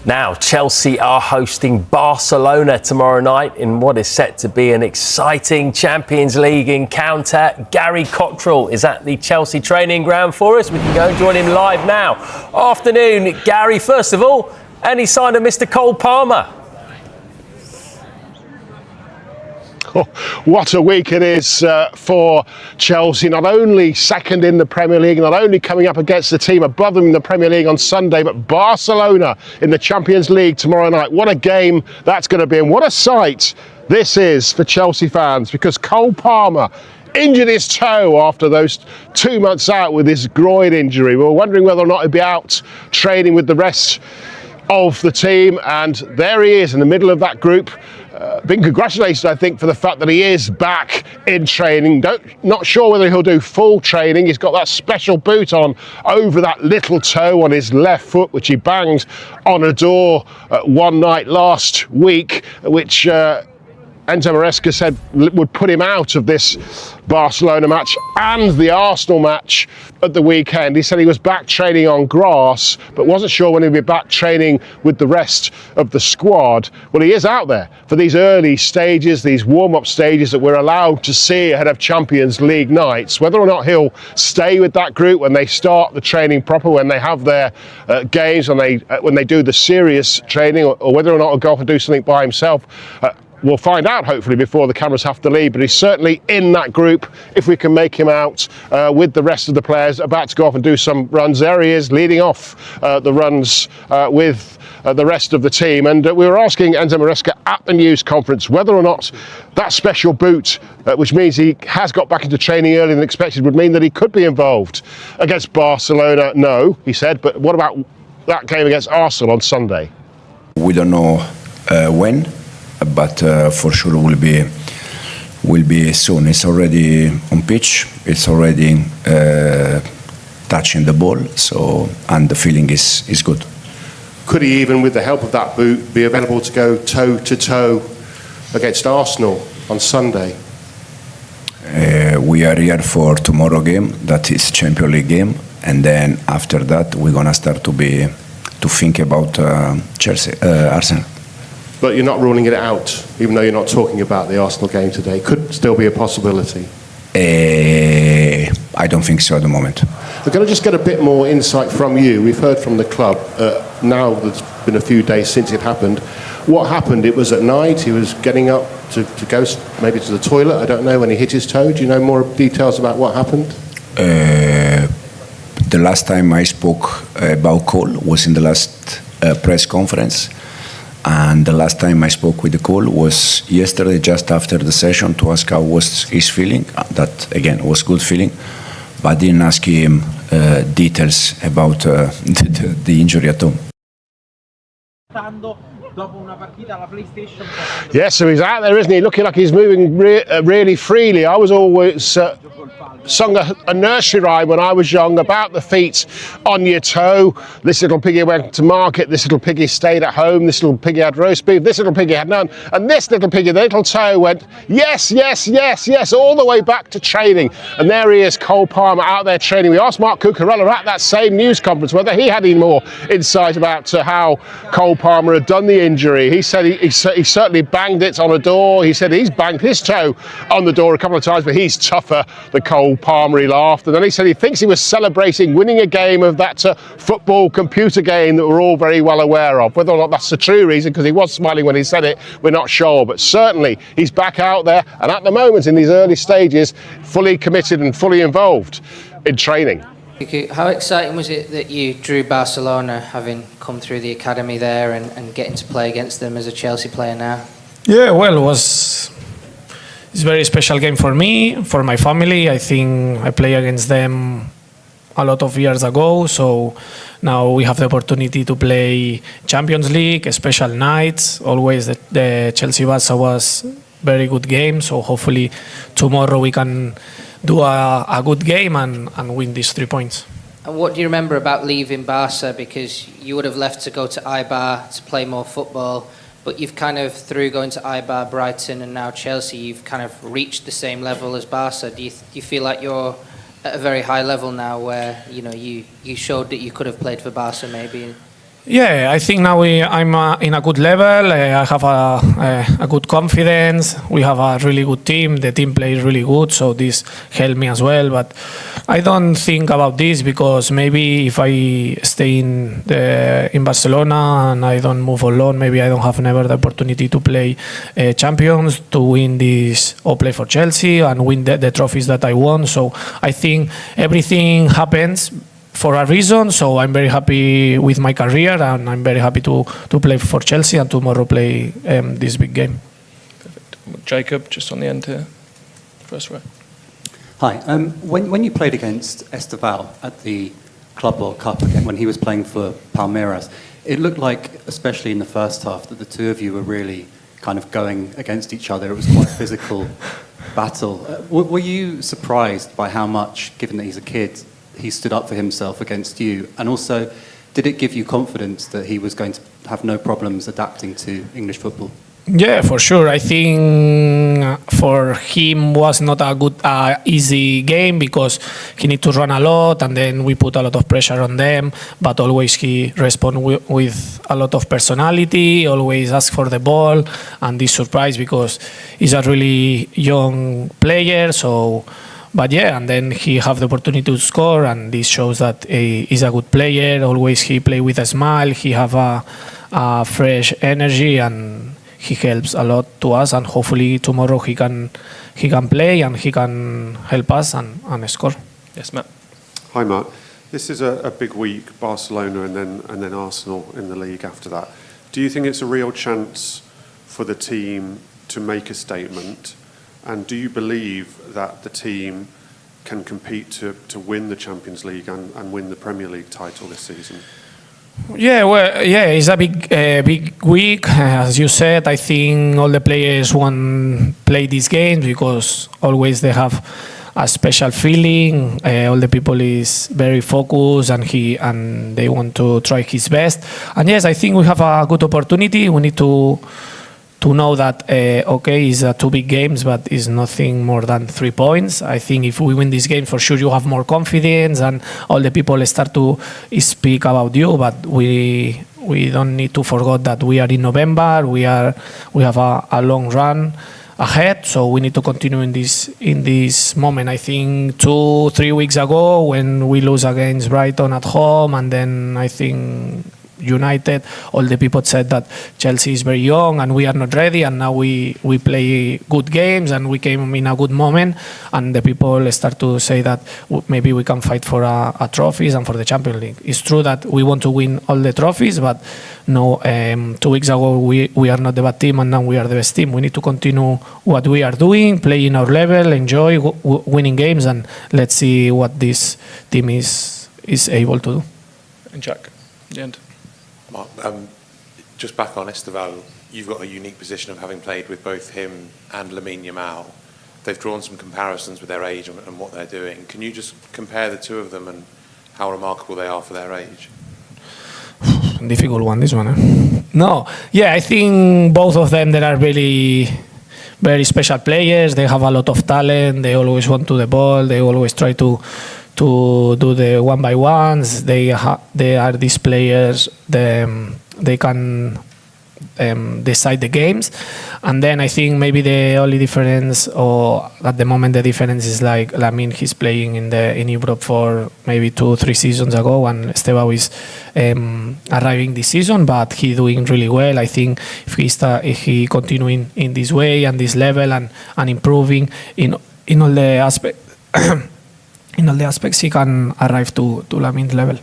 Now, Chelsea are hosting Barcelona tomorrow night in what is set to be an exciting Champions League encounter. Gary Cottrell is at the Chelsea training ground for us. We can go and join him live now. Afternoon, Gary. First of all, any sign of Mr. Cole Palmer? Oh, what a week it is for Chelsea. Not only second in the Premier League, not only coming up against the team above them in the Premier League on Sunday, but Barcelona in the Champions League tomorrow night. What a game that's going to be, and what a sight this is for Chelsea fans, because Cole Palmer injured his toe after those 2 months out with his groin injury. We were wondering whether or not he'd be out training with the rest of the team, and there he is in the middle of that group. Being congratulated, I think, for the fact that he is back in training. Not sure whether he'll do full training. He's got that special boot on over that little toe on his left foot, which he banged on a door one night last week, which Enzo Maresca said would put him out of this Barcelona match and the Arsenal match at the weekend. He said he was back training on grass, but wasn't sure when he'd be back training with the rest of the squad. Well, he is out there for these early stages, these warm-up stages that we're allowed to see ahead of Champions League nights. Whether or not he'll stay with that group when they start the training proper, when they have their games, when they do the serious training, or whether or not he'll go off and do something by himself, we'll find out hopefully before the cameras have to leave, but he's certainly in that group if we can make him out with the rest of the players about to go off and do some runs. There he is leading off the runs with the rest of the team, and we were asking Enzo Maresca at the news conference whether or not that special boot, which means he has got back into training earlier than expected, would mean that he could be involved against Barcelona. No, he said, but what about that game against Arsenal on Sunday? We don't know when, but for sure will be soon. It's already on pitch. It's already touching the ball. So, and the feeling is good. Could he, even with the help of that boot, be available to go toe to toe against Arsenal on Sunday? We are here for tomorrow game. That is Champions League game, and then after that we're gonna start to think about Arsenal. But you're not ruling it out, even though you're not talking about the Arsenal game today. Could still be a possibility. I don't think so at the moment. We're going to just get a bit more insight from you. We've heard from the club. Now there's been a few days since it happened. What happened? It was at night. He was getting up to go maybe to the toilet. I don't know, when he hit his toe. Do you know more details about what happened? The last time I spoke about Cole was in the last press conference. And the last time I spoke with Cole was yesterday, just after the session, to ask how was his feeling. That, again, was good feeling. But I didn't ask him details about the injury at home. Yes, so he's out there, isn't he? Looking like he's moving really freely. I was always sung a nursery rhyme when I was young about the feet on your toe. This little piggy went to market, this little piggy stayed at home, this little piggy had roast beef, this little piggy had none, and this little piggy, the little toe, went yes, yes, yes, yes, all the way back to training. And there he is, Cole Palmer, out there training. We asked Mark Cucurella at that same news conference whether he had any more insight about how Cole Palmer had done the injury. He said he certainly banged it on a door. He said he's banged his toe on the door a couple of times, but he's tougher than Cole Palmer. He laughed, and then he said he thinks he was celebrating winning a game of that football computer game that we're all very well aware of. Whether or not that's the true reason, because he was smiling when he said it, we're not sure, but certainly he's back out there, and at the moment in these early stages, fully committed and fully involved in training. How exciting was it that you drew Barcelona, having come through the academy there and getting to play against them as a Chelsea player now? Yeah, well, it's a very special game for me, for my family. I think I played against them a lot of years ago, so now we have the opportunity to play Champions League, special nights. Always the Chelsea-Barça was very good game, so hopefully tomorrow we can do a good game and win these 3 points. And what do you remember about leaving Barca? Because you would have left to go to Eibar to play more football, but you've kind of, through going to Eibar, Brighton and now Chelsea, you've kind of reached the same level as Barca. Do you feel like you're at a very high level now where, you know, you showed that you could have played for Barca maybe? Yeah, I think now I'm in a good level. I have a good confidence. We have a really good team. The team plays really good, so this helped me as well. But I don't think about this because maybe if I stay in Barcelona and I don't move on loan, maybe I don't have never the opportunity to play champions, to win this or play for Chelsea and win the trophies that I won. So I think everything happens for a reason, so I'm very happy with my career and I'm very happy to play for Chelsea and tomorrow play this big game. Perfect. Jacob, just on the end here, first row. Hi. When you played against Esteval at the Club World Cup again, when he was playing for Palmeiras, it looked like, especially in the first half, that the two of you were really kind of going against each other. It was quite a physical battle. Were you surprised by how much, given that he's a kid, he stood up for himself against you? And also, did it give you confidence that he was going to have no problems adapting to English football? Yeah, for sure. I think for him was not a good, easy game because he need to run a lot and then we put a lot of pressure on them. But always he respond with a lot of personality, always ask for the ball, and this surprise because he's a really young player. So. But yeah, and then he have the opportunity to score, and this shows that he's a good player. Always he play with a smile. He have a fresh energy, and he helps a lot to us. And hopefully tomorrow he can play and he can help us and score. Yes, Matt. Hi, Mark. This is a big week, Barcelona and then Arsenal in the league after that. Do you think it's a real chance for the team to make a statement? And do you believe that the team can compete to win the Champions League and win the Premier League title this season? Yeah, well, yeah, it's a big week. As you said, I think all the players want play these games because always they have a special feeling. All the people is very focused and they want to try his best. And yes, I think we have a good opportunity. We need to know that, okay, it's 2 big games, but it's nothing more than 3 points. I think if we win this game, for sure you have more confidence and all the people start to speak about you, but we don't need to forget that we are in November, we have a long run ahead, so we need to continue in this moment. I think 2-3 weeks ago when we lose against Brighton at home, and then I think United, all the people said that Chelsea is very young and we are not ready, and now we play good games and we came in a good moment, and the people start to say that maybe we can fight for a trophies and for the Champions League. It's true that we want to win all the trophies, but no, 2 weeks ago we are not the bad team and now we are the best team. We need to continue what we are doing, play in our level, enjoy winning games, and let's see what this team is able to do. And Jack, the end. Mark, just back on Esteval, you've got a unique position of having played with both him and Lamine Yamal. They've drawn some comparisons with their age and what they're doing. Can you just compare the two of them and how remarkable they are for their age? Difficult one, this one. No, yeah, I think both of them, they are very, very special players. They have a lot of talent. They always want to the ball. They always try to do the one by ones. They are these players. They can decide the games. And then I think maybe the only difference, or at the moment the difference, is like Lamine, he's playing in Europe for maybe 2-3 seasons ago, and Estevao is arriving this season, but he's doing really well. I think if he continuing in this way and this level and improving in all the aspects. In all the aspects, he can arrive to Lamine's level.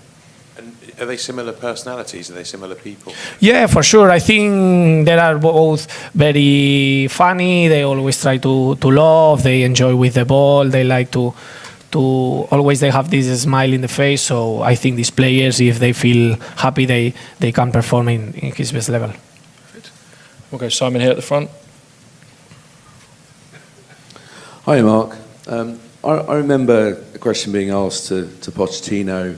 And are they similar personalities? Are they similar people? Yeah, for sure. I think they are both very funny. They always try to love. They enjoy with the ball. They like to always they have this smile in the face. So I think these players, if they feel happy, they can perform in his best level. Perfect. We'll go Simon here at the front. Hi, Mark. I remember a question being asked to Pochettino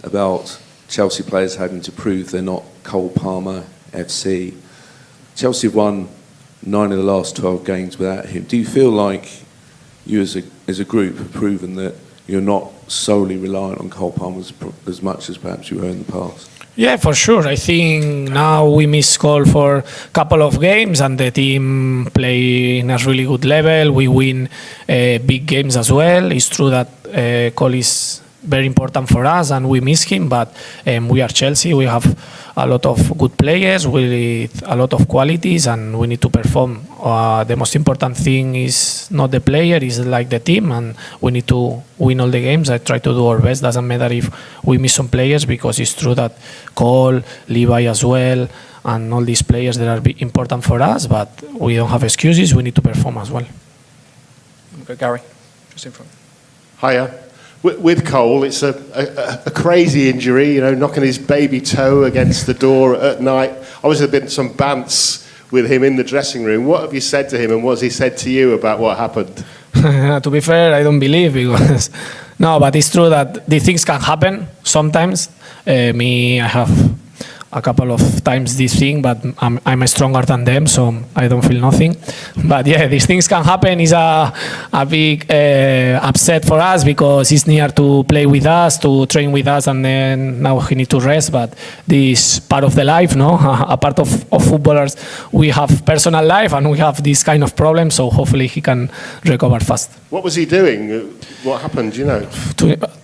about Chelsea players having to prove they're not Cole Palmer FC. Chelsea have won 9 of the last 12 games without him. Do you feel like you as a group have proven that you're not solely reliant on Cole Palmer as much as perhaps you were in the past? Yeah, for sure. I think now we miss Cole for a couple of games and the team play in a really good level. We win big games as well. It's true that Cole is very important for us and we miss him, but we are Chelsea. We have a lot of good players with a lot of qualities and we need to perform. The most important thing is not the player, it's like the team, and we need to win all the games. I try to do our best. Doesn't matter if we miss some players, because it's true that Cole, Levi as well, and all these players that are important for us, but we don't have excuses. We need to perform as well. Gary, just in front. Hiya. With Cole, it's a crazy injury, you know, knocking his baby toe against the door at night. Obviously, there have been some bants with him in the dressing room. What have you said to him, and what has he said to you about what happened? To be fair, I don't believe, because no, but it's true that these things can happen sometimes. I have a couple of times this thing, but I'm stronger than them, so I don't feel nothing. But yeah, these things can happen. It's a big upset for us, because he's near to play with us, to train with us, and then now he needs to rest. But this part of the life, no? A part of footballers, we have personal life and we have this kind of problem, so hopefully he can recover fast. What was he doing? What happened, do you know?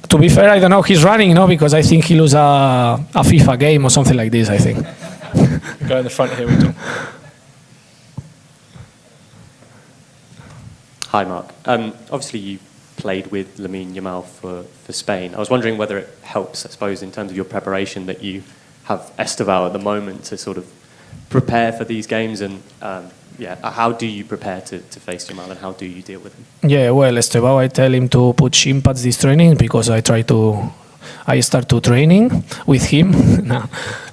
To be fair, I don't know. He's running, no, because I think he lose a FIFA game or something like this, I think. Go in the front here, we do. Hi, Mark. Obviously, you played with Lamine Yamal for Spain. I was wondering whether it helps, I suppose, in terms of your preparation, that you have Esteval at the moment to sort of prepare for these games, and how do you prepare to face Yamal, and how do you deal with him? Yeah, well, Esteban, I tell him to put shin pads this training, because I start to training with him.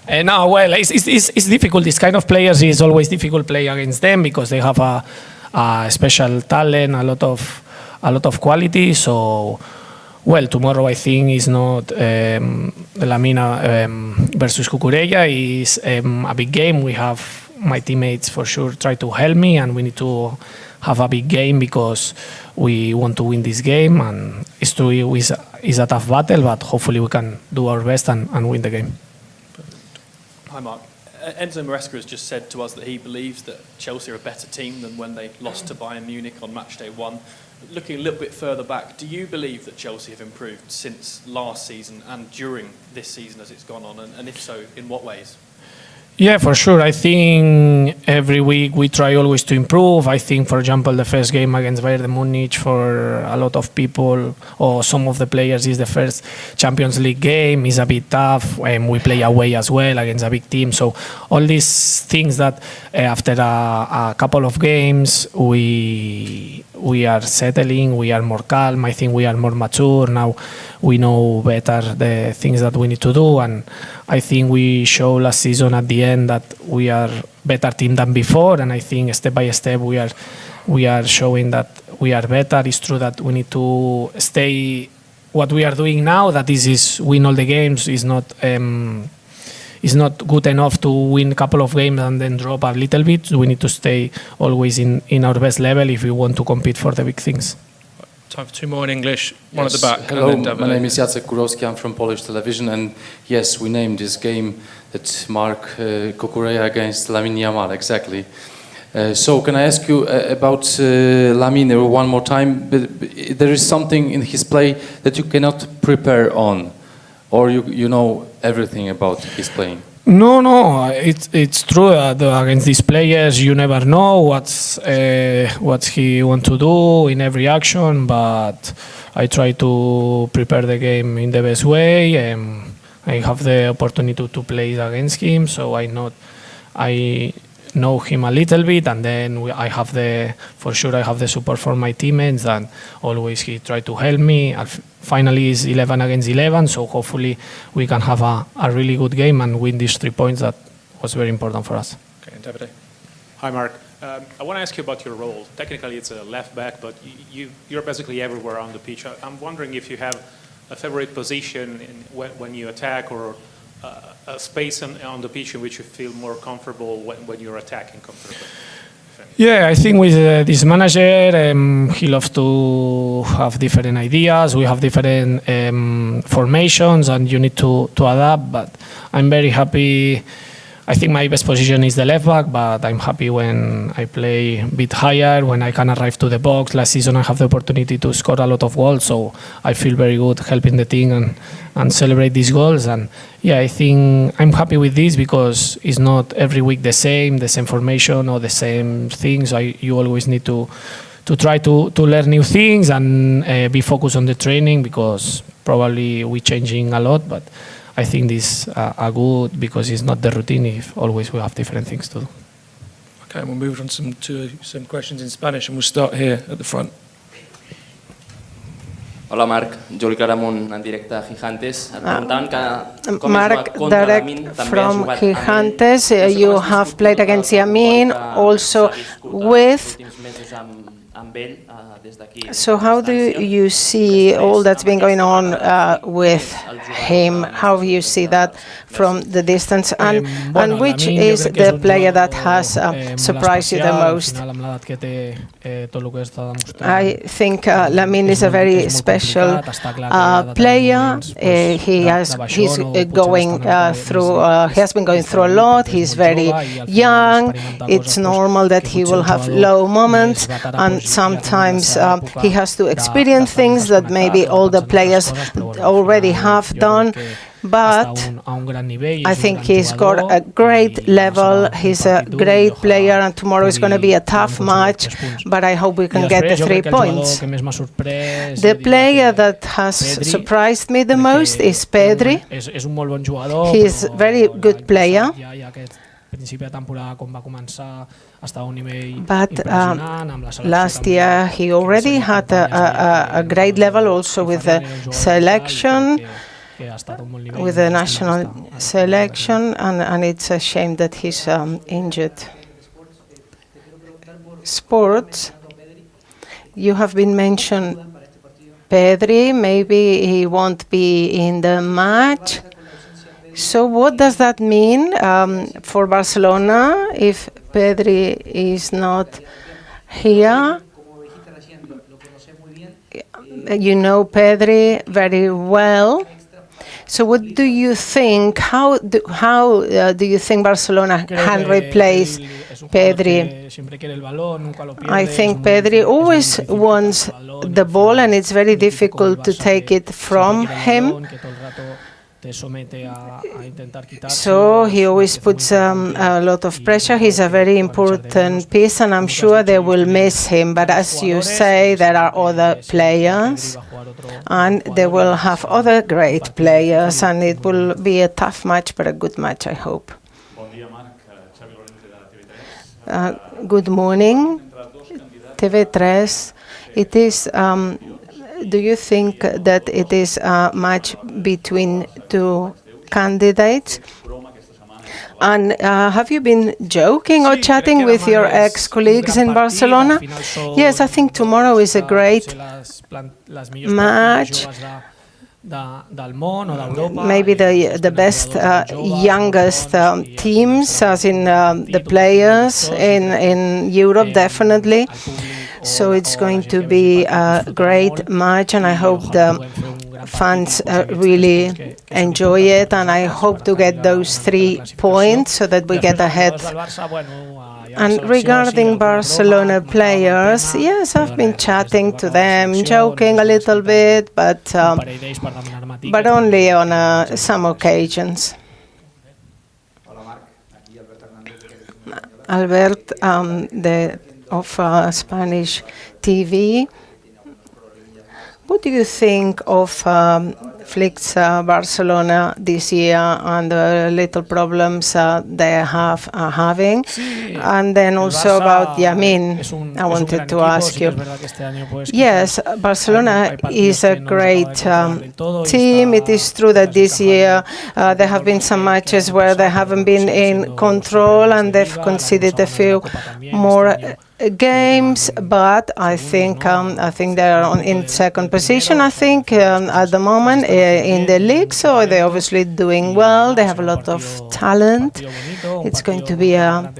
Well, it's difficult. This kind of players is always difficult play against them, because they have a special talent, a lot of quality. So, well, tomorrow I think is not Lamina versus Cucurella. Is a big game. We have my teammates for sure try to help me, and we need to have a big game because we want to win this game, and it's true, it's a tough battle, but hopefully we can do our best and win the game. Hi Mark. Enzo Maresca has just said to us that he believes that Chelsea are a better team than when they lost to Bayern Munich on match day 1. Looking a little bit further back, do you believe that Chelsea have improved since last season and during this season as it's gone on, and if so, in what ways? Yeah, for sure. I think every week we try always to improve. I think, for example, the first game against Bayern Munich for a lot of people or some of the players is the first Champions League game. It's a bit tough, and we play away as well against a big team. So all these things that after a couple of games we are settling, we are more calm. I think we are more mature now. We know better the things that we need to do, and I think we showed last season at the end that we are better team than before, and I think step by step we are showing that we are better. It's true that we need to stay what we are doing now, that is win all the games, is not good enough to win a couple of games and then drop a little bit. We need to stay always in our best level if we want to compete for the big things. Time for 2 more in English, one at the back. Hello, my name is Jacek Kurowski, I'm from Polish television, and yes, we named this game that Mark Cucurella against Lamine Yamal, exactly. So can I ask you about Lamine one more time? There is something in his play that you cannot prepare on, or you know everything about his playing? No, it's true that against these players you never know what he want to do in every action, but I try to prepare the game in the best way. I have the opportunity to play against him, so I know him a little bit, and then I have the support from my teammates, and always he try to help me. Finally, it's 11 against 11, so hopefully we can have a really good game and win these 3 points. That was very important for us. Okay, and Davide. Hi, Mark. I want to ask you about your role. Technically, it's a left back, but you're basically everywhere on the pitch. I'm wondering if you have a favorite position when you attack, or a space on the pitch in which you feel more comfortable when you're attacking comfortably. Yeah, I think with this manager, he loves to have different ideas. We have different formations, and you need to adapt. But I'm very happy. I think my best position is the left back, but I'm happy when I play a bit higher, when I can arrive to the box. Last season I have the opportunity to score a lot of goals, so I feel very good helping the team and celebrate these goals. And yeah, I think I'm happy with this because it's not every week the same formation or the same things. You always need to try to learn new things and be focused on the training, because probably we're changing a lot, but I think these are good because it's not the routine if always we have different things to do. Okay, we'll move on to some questions in Spanish, and we'll start here at the front. Hola Marc, Juli Claramunt en directe a Gigantes. Et preguntaven que com Marc, es va contra direct Lamin, també has from jugat Gigantes. amb ell. You have played against Yamin, also with. Amb ell, des d'aquí. So how do you see all that's been going on with him? How you see that from the distance? And which is the player that has surprised you the most? I think Lamine is a very special player. He has been going through a lot. He's very young. It's normal that he will have low moments, and sometimes he has to experience things that maybe all the players already have done. But I think he's got a great level. He's a great player, and tomorrow is going to be a tough match, but I hope we can get the 3 points. The player that has surprised me the most is Pedri. He's a very good player. But last year he already had a great level also with the selection, with the national selection, and it's a shame that he's injured. Sports, you have been mentioned Pedri, maybe he won't be in the match. So what does that mean for Barcelona if Pedri is not here? You know Pedri very well. So what do you think? How do you think Barcelona can replace Pedri? I think Pedri always wants the ball, and it's very difficult to take it from him. So he always puts a lot of pressure. He's a very important piece, and I'm sure they will miss him. But as you say, there are other players, and they will have other great players, and it will be a tough match, but a good match, I hope. Good morning, TV3. It is. Do you think that it is a match between two candidates? And have you been joking or chatting with your ex-colleagues in Barcelona? Yes, I think tomorrow is a great match. Maybe the best youngest teams, as in the players in Europe, definitely. So it's going to be a great match, and I hope the fans really enjoy it, and I hope to get those 3 points so that we get ahead. And regarding Barcelona players, yes, I've been chatting to them, joking a little bit, but only on some occasions. Albert, of Spanish TV. What do you think of Flick's Barcelona this year and the little problems they are having? And then also about Yamin, I wanted to ask you. Yes, Barcelona is a great team. It is true that this year there have been some matches where they haven't been in control and they've conceded a few more games, but I think they are in second position. I think at the moment in the league, so they're obviously doing well. They have a lot of talent. It's going to be a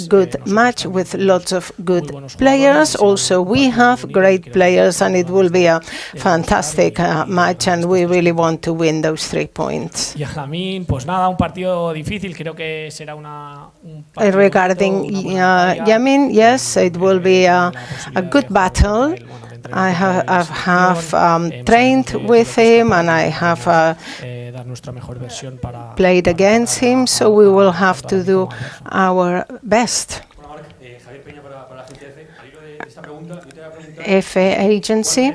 good match with lots of good players. Also, we have great players, and it will be a fantastic match, and we really want to win those 3 points. Regarding Yamin, yes, it will be a good battle. I have trained with him, and I have played against him, so we will have to do our best. FA agency,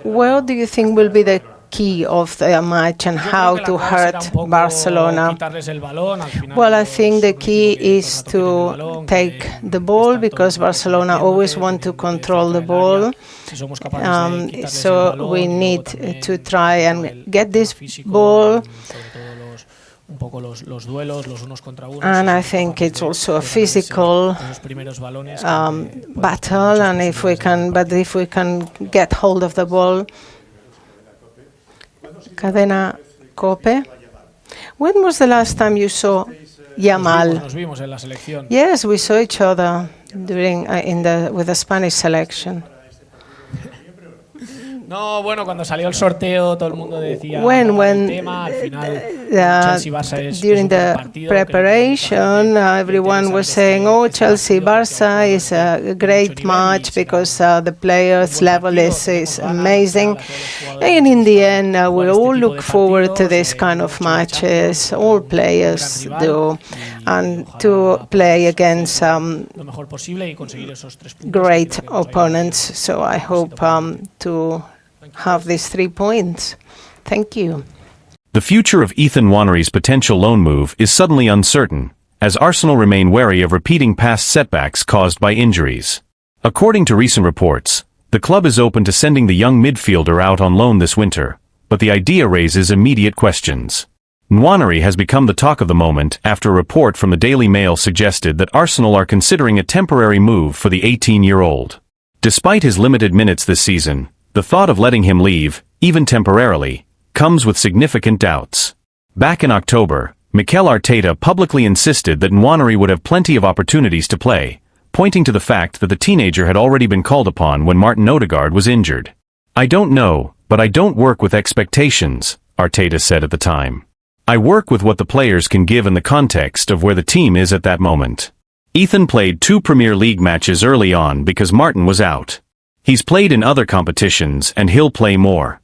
where do you think will be the key of the match and how to hurt Barcelona? Well, I think the key is to take the ball, because Barcelona always want to control the ball. So we need to try and get this ball. And I think it's also a physical battle, and if we can get hold of the ball. Cadena Cope. When was the last time you saw Yamal? Yes, we saw each other during with the Spanish selection. No, bueno, cuando salió el sorteo todo el mundo decía during the preparation, everyone was saying, "Oh, Chelsea-Barça is a great match because the players' level is amazing." And in the end, we all look forward to this kind of matches. All players do, and to play against great opponents. So I hope to have these 3 points. Thank you. The future of Ethan Nwanery's potential loan move is suddenly uncertain, as Arsenal remain wary of repeating past setbacks caused by injuries. According to recent reports, the club is open to sending the young midfielder out on loan this winter, but the idea raises immediate questions. Nwanery has become the talk of the moment after a report from the Daily Mail suggested that Arsenal are considering a temporary move for the 18-year-old. Despite his limited minutes this season, the thought of letting him leave, even temporarily, comes with significant doubts. Back in October, Mikel Arteta publicly insisted that Nwanery would have plenty of opportunities to play, pointing to the fact that the teenager had already been called upon when Martin Odegaard was injured. "I don't know, but I don't work with expectations," Arteta said at the time. "I work with what the players can give in the context of where the team is at that moment." Ethan played 2 Premier League matches early on because Martin was out. He's played in other competitions and he'll play more.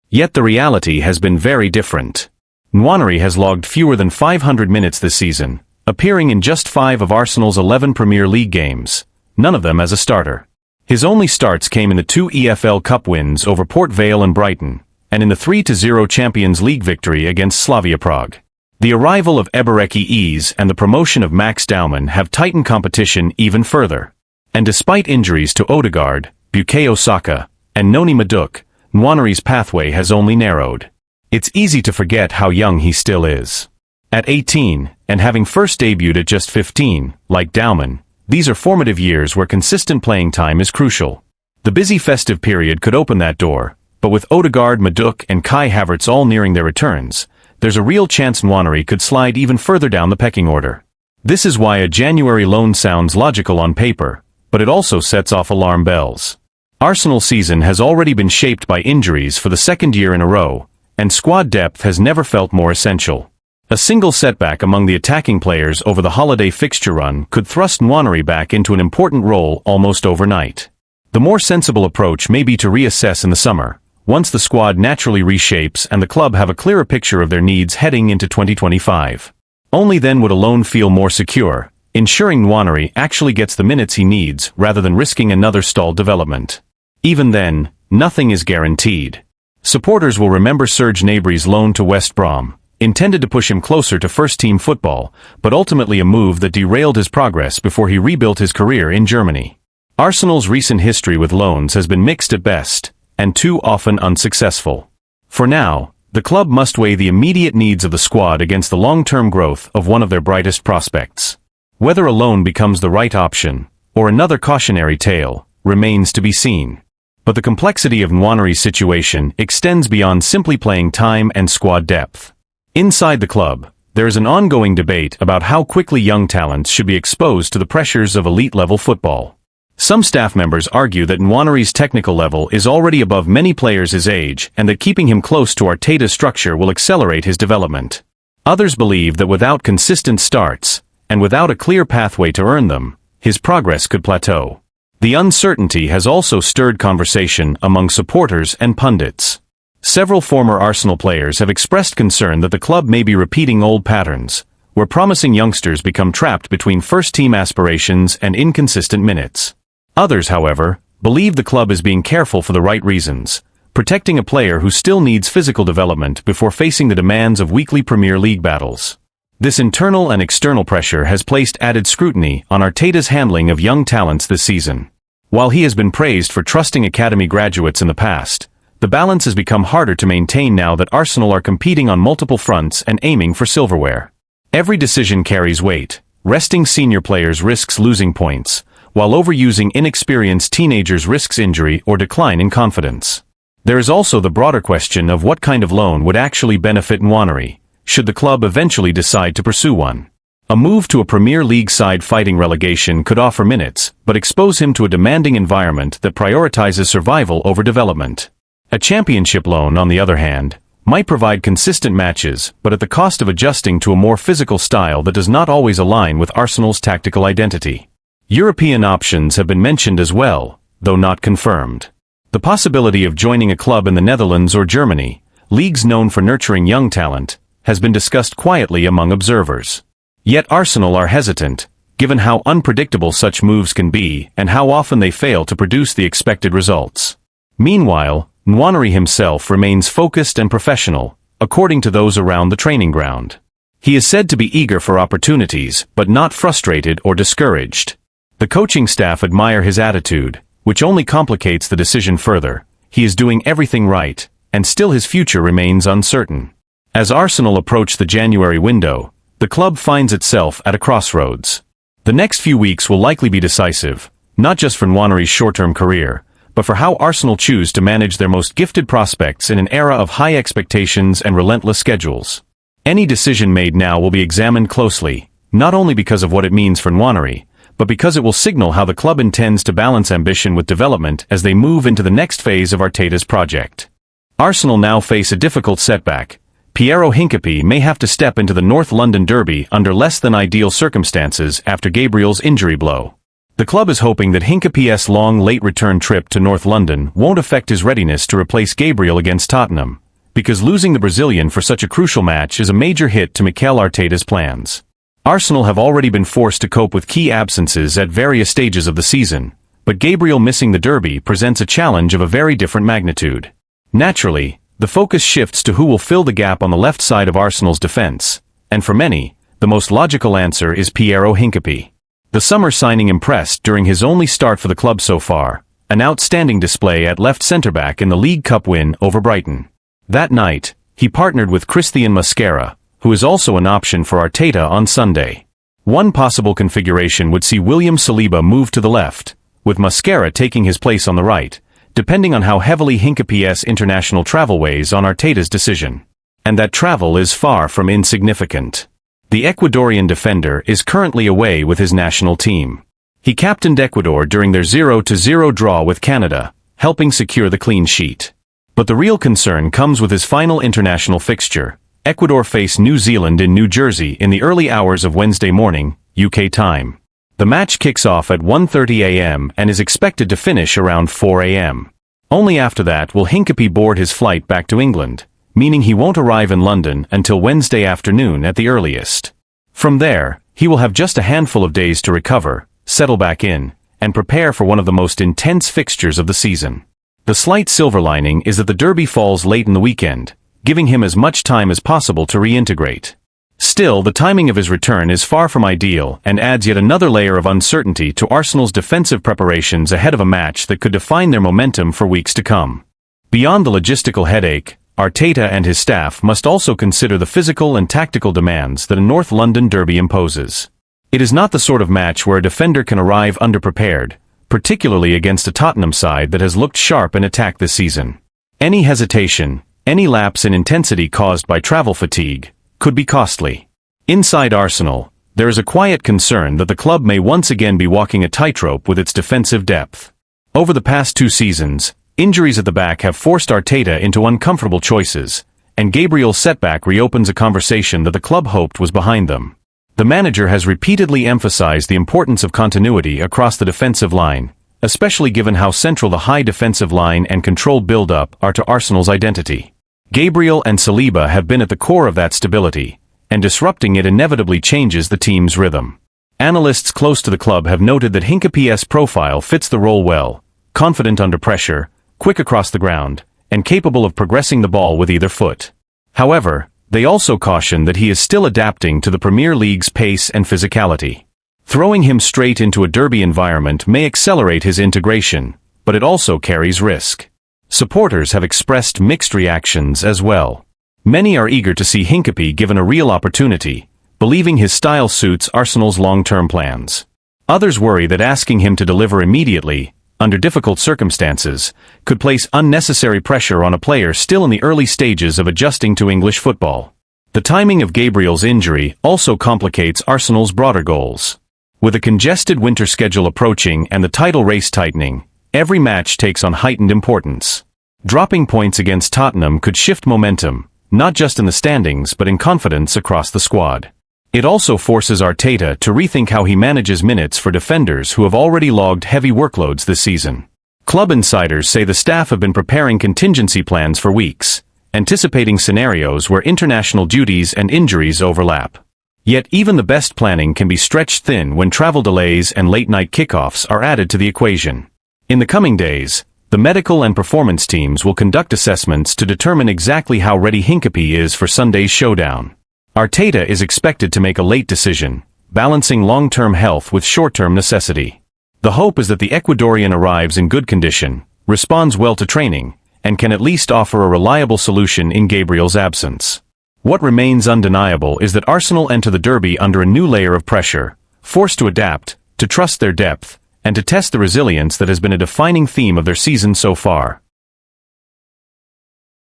Yet the reality has been very different. Nwanery has logged fewer than 500 minutes this season, appearing in just 5 of Arsenal's 11 Premier League games, none of them as a starter. His only starts came in the 2 EFL Cup wins over Port Vale and Brighton, and in the 3-0 Champions League victory against Slavia Prague. The arrival of Ebereki Eze and the promotion of Max Daumann have tightened competition even further. And despite injuries to Odegaard, Bukayo Saka, and Noni Madueke, Nwanery's pathway has only narrowed. It's easy to forget how young he still is. At 18, and having first debuted at just 15, like Daumann, these are formative years where consistent playing time is crucial. The busy festive period could open that door, but with Odegaard, Madueke, and Kai Havertz all nearing their returns, there's a real chance Nwanery could slide even further down the pecking order. This is why a January loan sounds logical on paper, but it also sets off alarm bells. Arsenal's season has already been shaped by injuries for the 2nd year in a row, and squad depth has never felt more essential. A single setback among the attacking players over the holiday fixture run could thrust Nwanery back into an important role almost overnight. The more sensible approach may be to reassess in the summer, once the squad naturally reshapes and the club have a clearer picture of their needs heading into 2025. Only then would a loan feel more secure, ensuring Nwanery actually gets the minutes he needs rather than risking another stalled development. Even then, nothing is guaranteed. Supporters will remember Serge Gnabry's loan to West Brom, intended to push him closer to first-team football, but ultimately a move that derailed his progress before he rebuilt his career in Germany. Arsenal's recent history with loans has been mixed at best, and too often unsuccessful. For now, the club must weigh the immediate needs of the squad against the long-term growth of one of their brightest prospects. Whether a loan becomes the right option, or another cautionary tale, remains to be seen. But the complexity of Nwaneri's situation extends beyond simply playing time and squad depth. Inside the club, there is an ongoing debate about how quickly young talents should be exposed to the pressures of elite-level football. Some staff members argue that Nwaneri's technical level is already above many players his age and that keeping him close to Arteta's structure will accelerate his development. Others believe that without consistent starts, and without a clear pathway to earn them, his progress could plateau. The uncertainty has also stirred conversation among supporters and pundits. Several former Arsenal players have expressed concern that the club may be repeating old patterns, where promising youngsters become trapped between first-team aspirations and inconsistent minutes. Others, however, believe the club is being careful for the right reasons, protecting a player who still needs physical development before facing the demands of weekly Premier League battles. This internal and external pressure has placed added scrutiny on Arteta's handling of young talents this season. While he has been praised for trusting academy graduates in the past, the balance has become harder to maintain now that Arsenal are competing on multiple fronts and aiming for silverware. Every decision carries weight. Resting senior players risks losing points, while overusing inexperienced teenagers risks injury or decline in confidence. There is also the broader question of what kind of loan would actually benefit Nwaneri, should the club eventually decide to pursue one. A move to a Premier League side fighting relegation could offer minutes, but expose him to a demanding environment that prioritizes survival over development. A championship loan, on the other hand, might provide consistent matches, but at the cost of adjusting to a more physical style that does not always align with Arsenal's tactical identity. European options have been mentioned as well, though not confirmed. The possibility of joining a club in the Netherlands or Germany, leagues known for nurturing young talent, has been discussed quietly among observers. Yet Arsenal are hesitant, given how unpredictable such moves can be and how often they fail to produce the expected results. Meanwhile, Nwaneri himself remains focused and professional, according to those around the training ground. He is said to be eager for opportunities, but not frustrated or discouraged. The coaching staff admire his attitude, which only complicates the decision further. He is doing everything right, and still his future remains uncertain. As Arsenal approach the January window, the club finds itself at a crossroads. The next few weeks will likely be decisive, not just for Nwaneri's short-term career, but for how Arsenal choose to manage their most gifted prospects in an era of high expectations and relentless schedules. Any decision made now will be examined closely, not only because of what it means for Nwaneri, but because it will signal how the club intends to balance ambition with development as they move into the next phase of Arteta's project. Arsenal now face a difficult setback. Piero Hincapié may have to step into the North London derby under less than ideal circumstances after Gabriel's injury blow. The club is hoping that Hincapié's long late return trip to North London won't affect his readiness to replace Gabriel against Tottenham, because losing the Brazilian for such a crucial match is a major hit to Mikel Arteta's plans. Arsenal have already been forced to cope with key absences at various stages of the season, but Gabriel missing the derby presents a challenge of a very different magnitude. Naturally, the focus shifts to who will fill the gap on the left side of Arsenal's defense, and for many, the most logical answer is Piero Hincapié. The summer signing impressed during his only start for the club so far, an outstanding display at left centre-back in the League Cup win over Brighton. That night, he partnered with Christian Mosquera, who is also an option for Arteta on Sunday. One possible configuration would see William Saliba move to the left, with Mosquera taking his place on the right, depending on how heavily Hincapié's international travel weighs on Arteta's decision. And that travel is far from insignificant. The Ecuadorian defender is currently away with his national team. He captained Ecuador during their 0-0 draw with Canada, helping secure the clean sheet. But the real concern comes with his final international fixture. Ecuador face New Zealand in New Jersey in the early hours of Wednesday morning, UK time. The match kicks off at 1:30 a.m. and is expected to finish around 4 a.m. Only after that will Hincapié board his flight back to England, meaning he won't arrive in London until Wednesday afternoon at the earliest. From there, he will have just a handful of days to recover, settle back in, and prepare for one of the most intense fixtures of the season. The slight silver lining is that the derby falls late in the weekend, giving him as much time as possible to reintegrate. Still, the timing of his return is far from ideal and adds yet another layer of uncertainty to Arsenal's defensive preparations ahead of a match that could define their momentum for weeks to come. Beyond the logistical headache, Arteta and his staff must also consider the physical and tactical demands that a North London derby imposes. It is not the sort of match where a defender can arrive underprepared, particularly against a Tottenham side that has looked sharp in attack this season. Any hesitation, any lapse in intensity caused by travel fatigue, could be costly. Inside Arsenal, there is a quiet concern that the club may once again be walking a tightrope with its defensive depth. Over the past 2 seasons, injuries at the back have forced Arteta into uncomfortable choices, and Gabriel's setback reopens a conversation that the club hoped was behind them. The manager has repeatedly emphasized the importance of continuity across the defensive line, especially given how central the high defensive line and controlled build-up are to Arsenal's identity. Gabriel and Saliba have been at the core of that stability, and disrupting it inevitably changes the team's rhythm. Analysts close to the club have noted that Hincapie's profile fits the role well, confident under pressure, quick across the ground, and capable of progressing the ball with either foot. However, they also caution that he is still adapting to the Premier League's pace and physicality. Throwing him straight into a derby environment may accelerate his integration, but it also carries risk. Supporters have expressed mixed reactions as well. Many are eager to see Hincapie given a real opportunity, believing his style suits Arsenal's long-term plans. Others worry that asking him to deliver immediately, under difficult circumstances, could place unnecessary pressure on a player still in the early stages of adjusting to English football. The timing of Gabriel's injury also complicates Arsenal's broader goals. With a congested winter schedule approaching and the title race tightening, every match takes on heightened importance. Dropping points against Tottenham could shift momentum, not just in the standings but in confidence across the squad. It also forces Arteta to rethink how he manages minutes for defenders who have already logged heavy workloads this season. Club insiders say the staff have been preparing contingency plans for weeks, anticipating scenarios where international duties and injuries overlap. Yet even the best planning can be stretched thin when travel delays and late-night kickoffs are added to the equation. In the coming days, the medical and performance teams will conduct assessments to determine exactly how ready Hincapie is for Sunday's showdown. Arteta is expected to make a late decision, balancing long-term health with short-term necessity. The hope is that the Ecuadorian arrives in good condition, responds well to training, and can at least offer a reliable solution in Gabriel's absence. What remains undeniable is that Arsenal enter the derby under a new layer of pressure, forced to adapt, to trust their depth, and to test the resilience that has been a defining theme of their season so far.